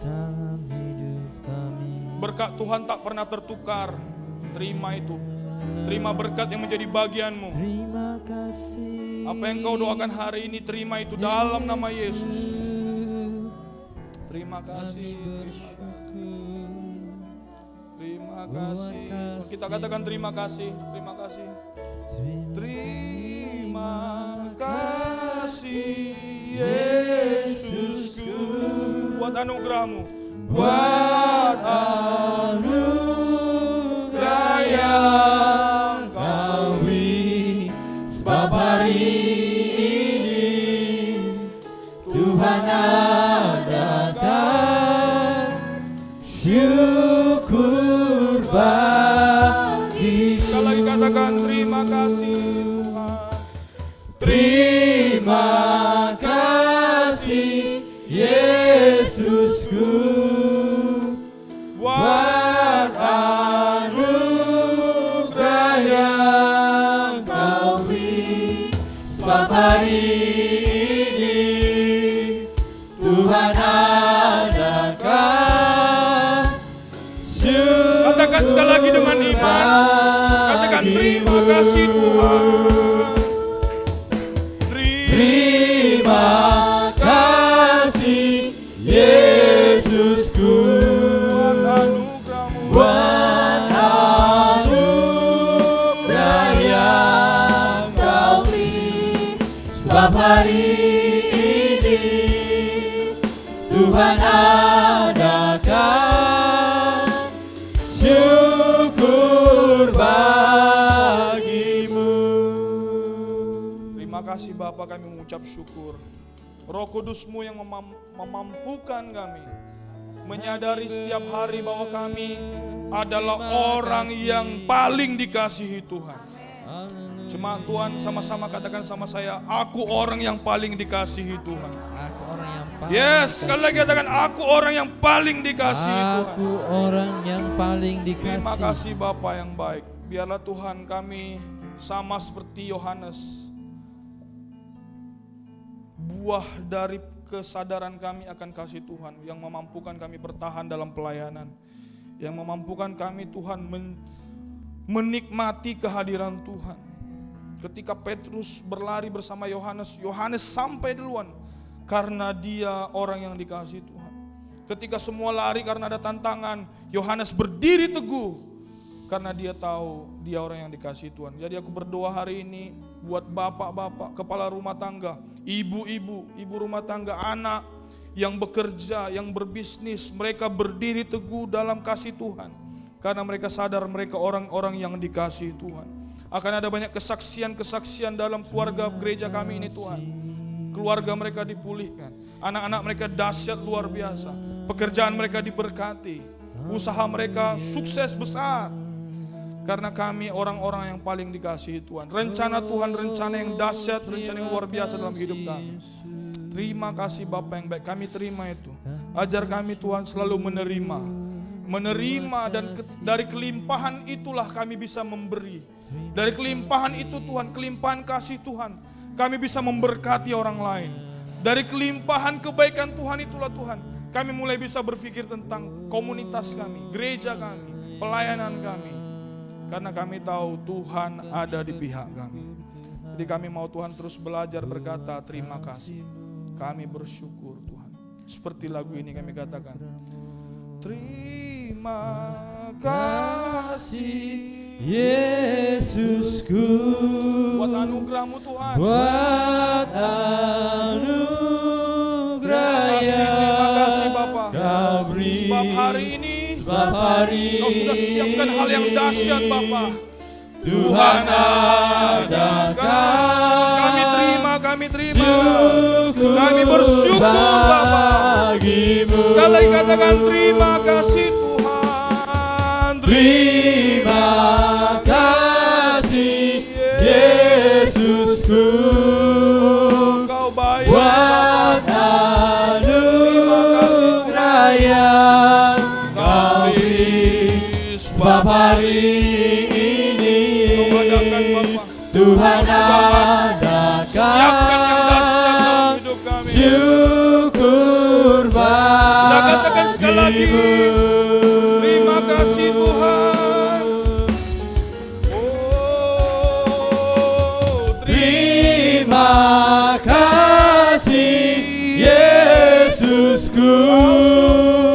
B: Dalam hidup kami.
A: Berkat Tuhan tak pernah tertukar. Terima itu. Terima berkat yang menjadi bagian-Mu.
B: Terima kasih
A: Apa yang kau doakan hari ini, terima itu dalam nama Yesus. Terima kasih, terima kasih. Kita katakan terima kasih, terima kasih. Terima kasih Yesusku buat anugerahmu, buat anugerah yang kau beri. Sebab hari ini Tuhan adakan syukur bagi. Sekali lagi katakan terima kasih Tuhan. Terima kasih Yesusku buat anugerah yang kau beri. Sebab hari ini Tuhan adakan syukur. Katakan sekali lagi dengan iman. Katakan terima kasih Tuhan. Terima kasih Yesusku buat anugerah yang kau beri. Sebab hari ini Tuhan adakan syukur bagimu. Terima kasih Bapa, kami mengucap syukur. Roh Kudus-Mu yang memampukan kami menyadari setiap hari bahwa kami adalah orang yang paling dikasihi Tuhan. Jemaat Tuhan sama-sama katakan sama saya, aku orang yang paling dikasihi Tuhan.
B: Aku orang yang paling
A: Yes, sekali lagi katakan aku orang yang paling dikasihi Tuhan.
B: Aku orang yang paling dikasihi.
A: Terima kasih Bapa yang baik. Biarlah Tuhan kami sama seperti Yohanes, buah dari kesadaran kami akan kasih Tuhan yang memampukan kami bertahan dalam pelayanan, yang memampukan kami Tuhan menikmati kehadiran Tuhan. Ketika Petrus berlari bersama Yohanes, Yohanes sampai duluan karena dia orang yang dikasihi Tuhan. Ketika semua lari karena ada tantangan, Yohanes berdiri teguh karena dia tahu dia orang yang dikasihi Tuhan. Jadi aku berdoa hari ini buat bapak-bapak, kepala rumah tangga, ibu-ibu, ibu rumah tangga, anak yang bekerja, yang berbisnis, mereka berdiri teguh dalam kasih Tuhan. Karena mereka sadar mereka orang-orang yang dikasihi Tuhan. Akan ada banyak kesaksian-kesaksian dalam keluarga gereja kami ini Tuhan. Keluarga mereka dipulihkan, anak-anak mereka dahsyat luar biasa, pekerjaan mereka diberkati, usaha mereka sukses besar. Karena kami orang-orang yang paling dikasihi Tuhan. Rencana Tuhan, rencana yang dahsyat, rencana yang luar biasa dalam hidup kami. Terima kasih Bapa yang baik, kami terima itu. Ajar kami Tuhan selalu menerima dan dari kelimpahan itulah kami bisa memberi. Dari kelimpahan itu Tuhan, kelimpahan kasih Tuhan, kami bisa memberkati orang lain. Dari kelimpahan kebaikan Tuhan itulah Tuhan, kami mulai bisa berpikir tentang komunitas kami, gereja kami, pelayanan kami. Karena kami tahu Tuhan ada di pihak kami. Jadi kami mau Tuhan terus belajar berkata terima kasih. Kami bersyukur Tuhan. Seperti lagu ini kami katakan, terima kasih
B: Yesusku
A: buat anugerah-Mu Tuhan.
B: Buat anugerah
A: Terima kasih Bapa.
B: Kau beri.
A: Sebab hari ini Kau sudah siapkan hal yang dahsyat Bapa. Tuhan adakan. Kami terima. Kami bersyukur Bapa. Sekali lagi katakan terima kasih Tuhan.
B: Terima kasih Yesusku
A: Kau baik
B: buat anugerah yang Kau beri. Sebab hari ini Tuhan adakan
A: siapkan yang dahsyat dalam hidup kami.
B: syukur
A: Katakan sekali lagi, terima kasih Tuhan. Oh,
B: Terima kasih Yesusku,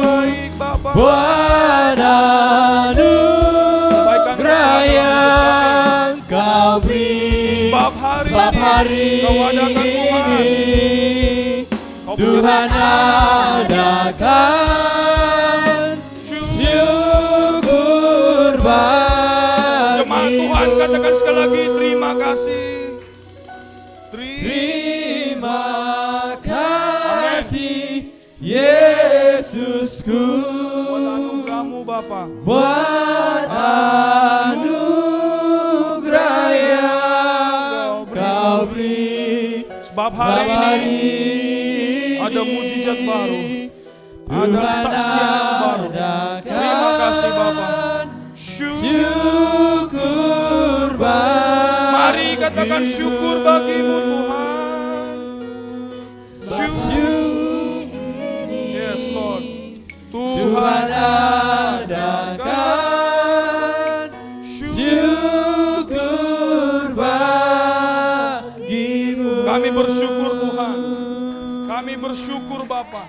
A: Baik Bapa.
B: buat anugerah yang Kau beri.
A: Sebab hari
B: Kau
A: adakan Tuhan.
B: Tuhan adakan syukur bagi.
A: Jemaat Tuhan katakan sekali lagi, terima kasih.
B: Terima kasih Yesusku,
A: Buat anugerah-Mu Bapa.
B: buat anugerah yang Kau beri.
A: Sebab hari ini ada mujizat baru, ada kesaksian yang baru. Terima kasih Bapa.
B: Syukur bagi.
A: Mari katakan syukur bagimu Tuhan. Yes Lord.
B: Tuhan adakan syukur bagimu.
A: Kami bersyukur Tuhan. Kami bersyukur Bapa.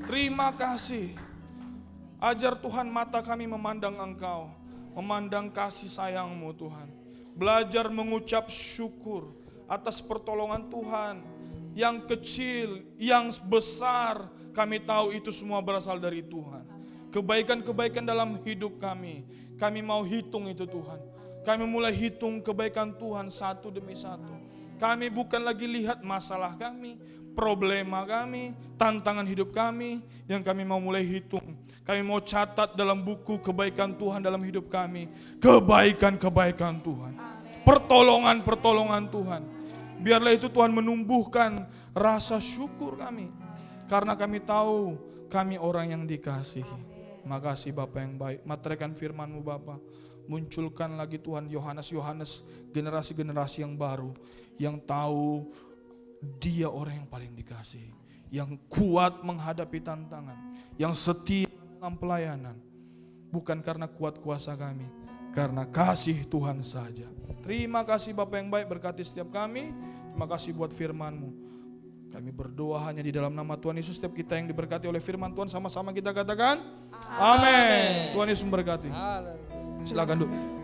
A: Terima kasih. Ajar Tuhan mata kami memandang Engkau, memandang kasih sayang-Mu Tuhan. Belajar mengucap syukur atas pertolongan Tuhan. Yang kecil, yang besar, kami tahu itu semua berasal dari Tuhan. Kebaikan-kebaikan dalam hidup kami mau hitung itu Tuhan. Kami mulai hitung kebaikan Tuhan satu demi satu. Kami bukan lagi lihat masalah kami, problema kami, tantangan hidup kami, yang kami mau mulai hitung. Kami mau catat dalam buku kebaikan Tuhan dalam hidup kami. Kebaikan-kebaikan Tuhan. Pertolongan-pertolongan Tuhan. Biarlah itu Tuhan menumbuhkan rasa syukur kami. Karena kami tahu kami orang yang dikasihi. Makasih Bapa yang baik. Materaikan firman-Mu Bapa. Munculkan lagi Tuhan Yohanes, generasi-generasi yang baru. Yang tahu dia orang yang paling dikasihi. Yang kuat menghadapi tantangan. Yang setia dalam pelayanan. Bukan karena kuat kuasa kami. Karena kasih Tuhan saja. Terima kasih Bapa yang baik, berkati setiap kami. Terima kasih buat firman-Mu. Kami berdoa hanya di dalam nama Tuhan Yesus. Setiap kita yang diberkati oleh firman Tuhan, sama-sama kita katakan amin. Tuhan Yesus memberkati. Silakan duduk.